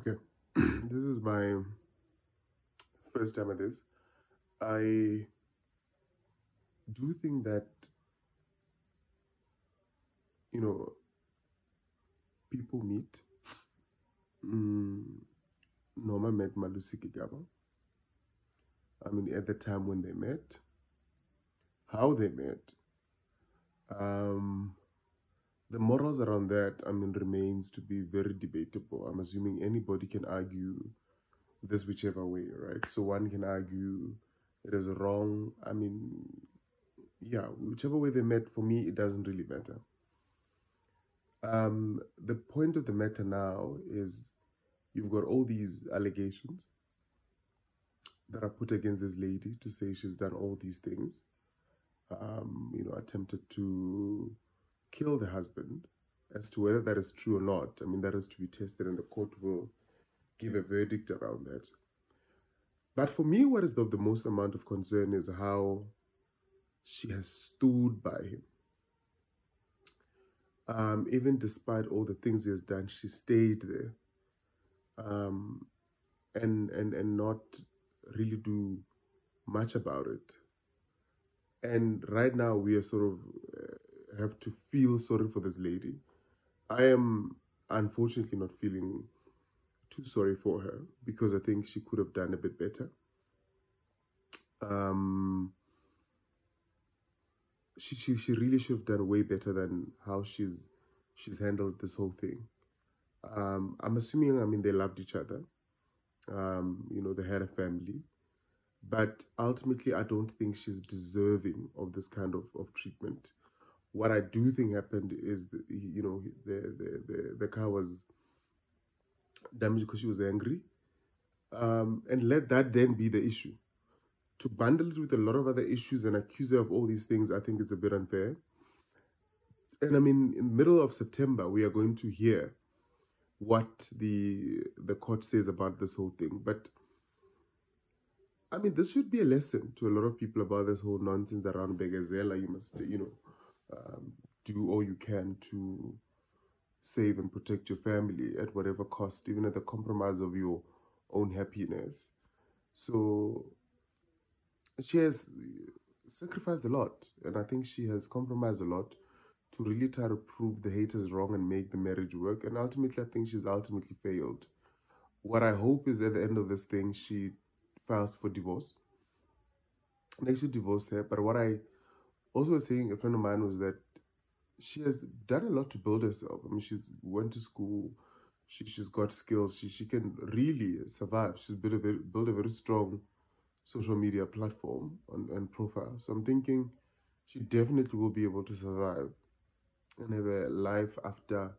Okay, this is my first time at this. I do think that, you know, people meet. Noma met Malusi Gigaba. I mean, at the time when they met, how they met, um, the morals around that, I mean, remains to be very debatable. I'm assuming anybody can argue this whichever way, right? So one can argue it is wrong. I mean, yeah, whichever way they met, for me, it doesn't really matter. The point of the matter now is you've got all these allegations that are put against this lady to say she's done all these things, attempted to kill the husband. As to whether that is true or not, I mean, that is to be tested and the court will give a verdict around that. But for me, what is of the most amount of concern is how she has stood by him. Even despite all the things he has done, she stayed there. And not really do much about it. And right now we are sort of have to feel sorry for this lady. I am unfortunately not feeling too sorry for her because I think she could have done a bit better. She really should have done way better than how she's handled this whole thing. I'm assuming, I mean, they loved each other. They had a family. But ultimately, I don't think she's deserving of this kind of treatment. What I do think happened is, the car was damaged because she was angry. And let that then be the issue. To bundle it with a lot of other issues and accuse her of all these things, I think it's a bit unfair. And I mean, in the middle of September, we are going to hear what the court says about this whole thing. But I mean, this should be a lesson to a lot of people about this whole nonsense around Begazela. You must, do all you can to save and protect your family at whatever cost, even at the compromise of your own happiness. So she has sacrificed a lot, and I think she has compromised a lot to really try to prove the haters wrong and make the marriage work. And ultimately, I think she's ultimately failed. What I hope is at the end of this thing, she files for divorce. They should divorce her. But what I also was saying, a friend of mine, was that she has done a lot to build herself. I mean, she's went to school. She's got skills. She can really survive. She's built a very strong social media platform and profile. So I'm thinking she definitely will be able to survive and have a life after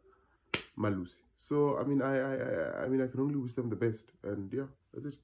Malusi. So I mean, I can only wish them the best. And yeah, that's it.